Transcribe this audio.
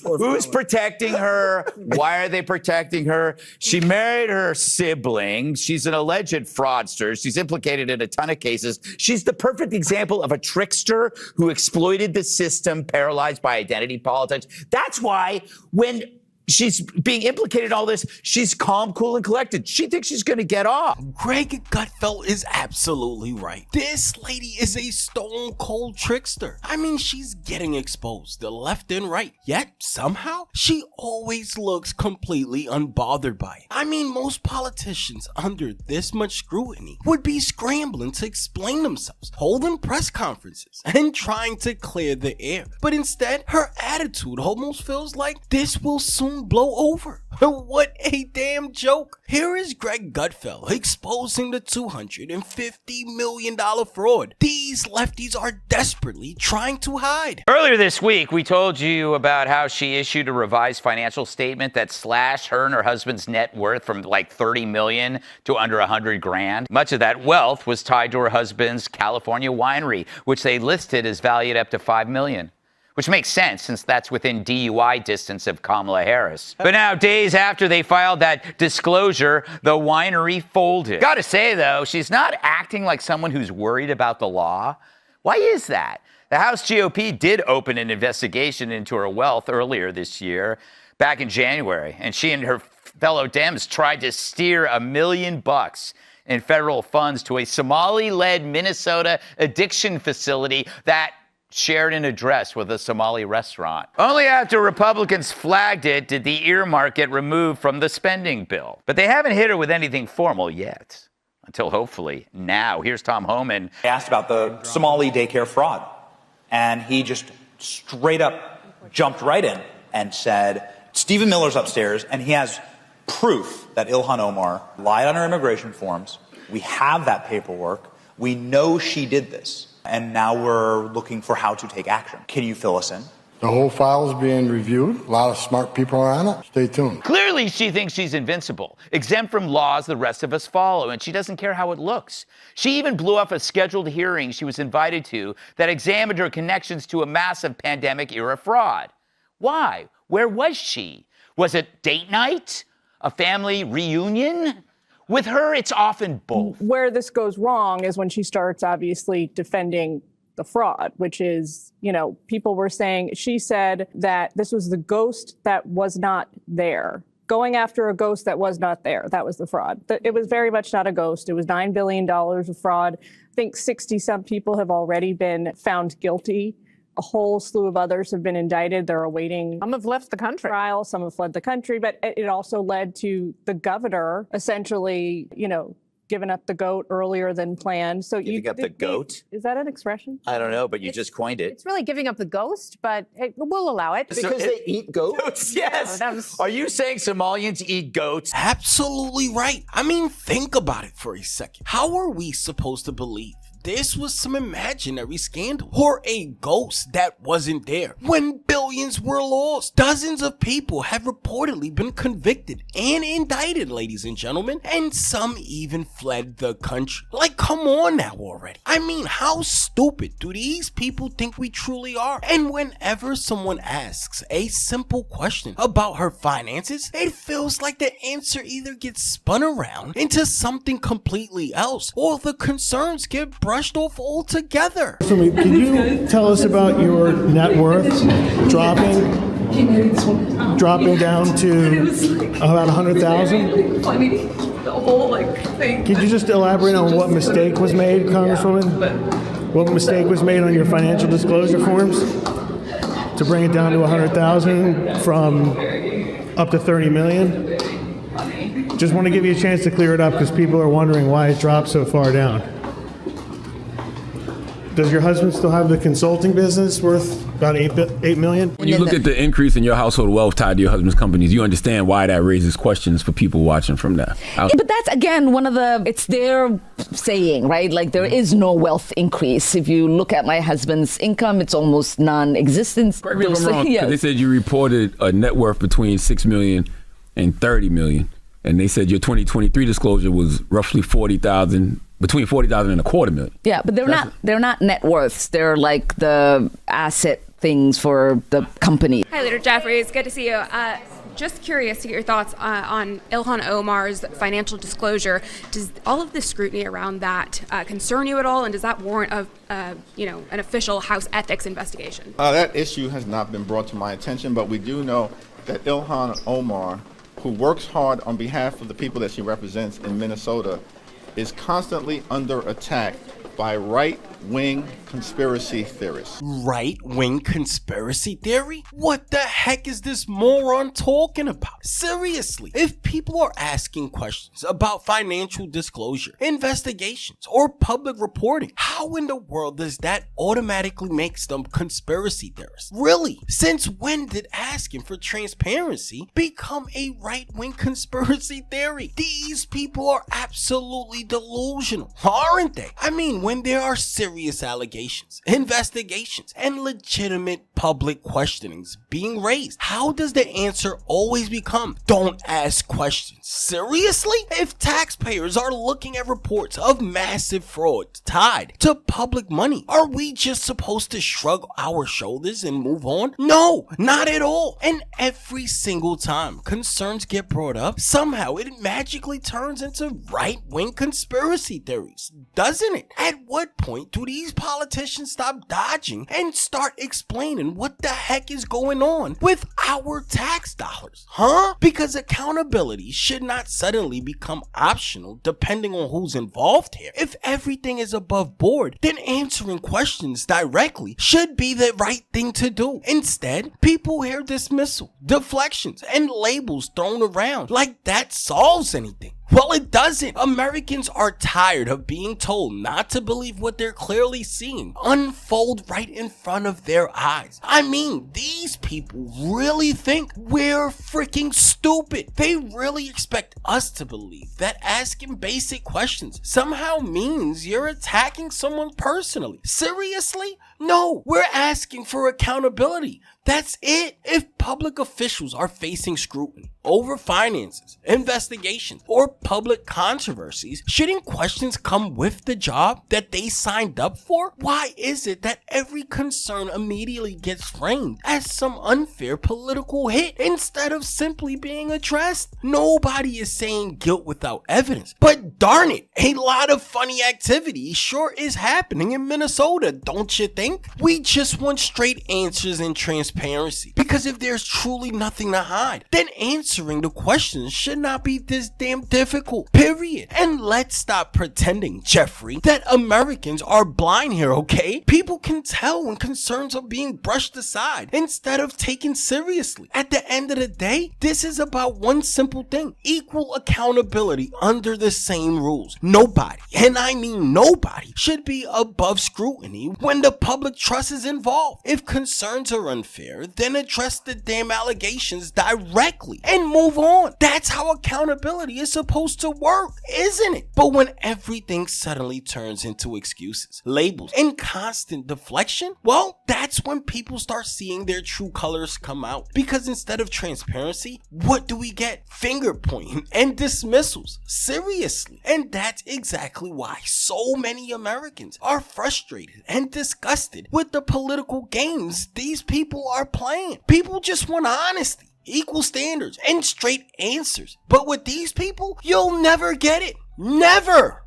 Who's protecting her? Why are they protecting her? She married her sibling. She's an alleged fraudster. She's implicated in a ton of cases. She's the perfect example of a trickster who exploited the system, paralyzed by identity politics. That's why when she's being implicated in all this, she's calm, cool, and collected. She thinks she's going to get off. Greg Gutfeld is absolutely right. This lady is a stone cold trickster. I mean, she's getting exposed the left and right, yet somehow she always looks completely unbothered by it. I mean, most politicians under this much scrutiny would be scrambling to explain themselves, holding press conferences, and trying to clear the air. But instead, her attitude almost feels like this will soon blow over. What a damn joke. Here is Greg Gutfeld exposing the $250 million fraud these lefties are desperately trying to hide. Earlier this week, we told you about how she issued a revised financial statement that slashed her and her husband's net worth from like $30 million to under $100,000. Much of that wealth was tied to her husband's California winery, which they listed as valued up to $5 million. Which makes sense since that's within DUI distance of Kamala Harris. But now, days after they filed that disclosure, the winery folded. Gotta say, though, she's not acting like someone who's worried about the law. Why is that? The House GOP did open an investigation into her wealth earlier this year, back in January, and she and her fellow Dems tried to steer $1 million in federal funds to a Somali-led Minnesota addiction facility that shared an address with a Somali restaurant. Only after Republicans flagged it did the earmark get removed from the spending bill. But they haven't hit her with anything formal yet. Until hopefully now. Here's Tom Homan. I asked about the Somali daycare fraud, and he just straight up jumped right in and said, Stephen Miller's upstairs, and he has proof that Ilhan Omar lied on her immigration forms. We have that paperwork. We know she did this. And now we're looking for how to take action. Can you fill us in? The whole file is being reviewed. A lot of smart people are on it. Stay tuned. Clearly, she thinks she's invincible, exempt from laws the rest of us follow, and she doesn't care how it looks. She even blew off a scheduled hearing she was invited to that examined her connections to a massive pandemic-era fraud. Why? Where was she? Was it date night? A family reunion? With her, it's often both. Where this goes wrong is when she starts obviously defending the fraud, which is, people were saying, she said that this was the ghost that was not there. Going after a ghost that was not there. That was the fraud. It was very much not a ghost. It was $9 billion of fraud. I think 60-some people have already been found guilty. A whole slew of others have been indicted. They're awaiting. Some have left the country. Trial. Some have fled the country. But it also led to the governor essentially, giving up the goat earlier than planned. So Giving up the goat? Is that an expression? I don't know, but you just coined it. It's really giving up the ghost, but we'll allow it. Because they eat goats? Yes. Are you saying Somalians eat goats? Absolutely right. I mean, think about it for a second. How are we supposed to believe this was some imaginary scandal or a ghost that wasn't there when billions were lost? Dozens of people have reportedly been convicted and indicted, ladies and gentlemen, and some even fled the country. Like, come on now already. I mean, how stupid do these people think we truly are? And whenever someone asks a simple question about her finances, it feels like the answer either gets spun around into something completely else, or the concerns get brushed off altogether. Can you tell us about your net worth dropping down to about 100,000? The whole thing. Could you just elaborate on what mistake was made, Congresswoman? What mistake was made on your financial disclosure forms to bring it down to 100,000 from up to 30 million? Just want to give you a chance to clear it up because people are wondering why it dropped so far down. Does your husband still have the consulting business worth about $8 million? When you look at the increase in your household wealth tied to your husband's companies, you understand why that raises questions for people watching from that. But that's, again, it's their saying, right? Like, there is no wealth increase. If you look at my husband's income, it's almost non-existent. Correct me if I'm wrong, because they said you reported a net worth between $6 million and $30 million. And they said your 2023 disclosure was roughly $40,000. Between $40,000 and $250,000. Yeah, but they're not net worths. They're like the asset things for the company. Hi, Leader Jeffrey. It's good to see you. Just curious to get your thoughts on Ilhan Omar's financial disclosure. Does all of the scrutiny around that concern you at all, and does that warrant an official House ethics investigation? That issue has not been brought to my attention, but we do know that Ilhan Omar, who works hard on behalf of the people that she represents in Minnesota, is constantly under attack by right-wing conspiracy theorists. Right-wing conspiracy theory? What the heck is this moron talking about? Seriously, if people are asking questions about financial disclosure, investigations, or public reporting, how in the world does that automatically make them conspiracy theorists? Really? Since when did asking for transparency become a right-wing conspiracy theory? These people are absolutely delusional, aren't they? I mean, when there are serious allegations, investigations, and legitimate public questionings being raised, how does the answer always become, don't ask questions? Seriously? If taxpayers are looking at reports of massive fraud tied to public money, are we just supposed to shrug our shoulders and move on? No, not at all. And every single time concerns get brought up, somehow it magically turns into right-wing conspiracy theories, doesn't it? At what point do these politicians stop dodging and start explaining what the heck is going on with our tax dollars? Huh? Because accountability should not suddenly become optional depending on who's involved here. If everything is above board, then answering questions directly should be the right thing to do. Instead, people hear dismissal, deflections, and labels thrown around like that solves anything. Well, it doesn't. Americans are tired of being told not to believe what they're clearly seeing unfold right in front of their eyes. I mean, these people really think we're freaking stupid. They really expect us to believe that asking basic questions somehow means you're attacking someone personally. Seriously? No, we're asking for accountability. That's it. If public officials are facing scrutiny over finances, investigations, or public controversies, shouldn't questions come with the job that they signed up for? Why is it that every concern immediately gets framed as some unfair political hit instead of simply being addressed? Nobody is saying guilt without evidence, but darn it, a lot of funny activity sure is happening in Minnesota, don't you think? We just want straight answers and transparency, because if there's truly nothing to hide, then answering the questions should not be this damn difficult, period. And let's stop pretending, Jeffrey, that Americans are blind here, okay? People can tell when concerns are being brushed aside instead of taken seriously. At the end of the day, this is about one simple thing: equal accountability under the same rules. Nobody, and I mean nobody, should be above scrutiny when the public trust is involved. If concerns are unfair, then address the damn allegations directly and move on. That's how accountability is supposed to work, isn't it? But when everything suddenly turns into excuses, labels, and constant deflection, well, that's when people start seeing their true colors come out. Because instead of transparency, what do we get? Finger pointing and dismissals. Seriously. And that's exactly why so many Americans are frustrated and disgusted with the political games these people are playing. People just want honesty, equal standards, and straight answers. But with these people, you'll never get it. Never!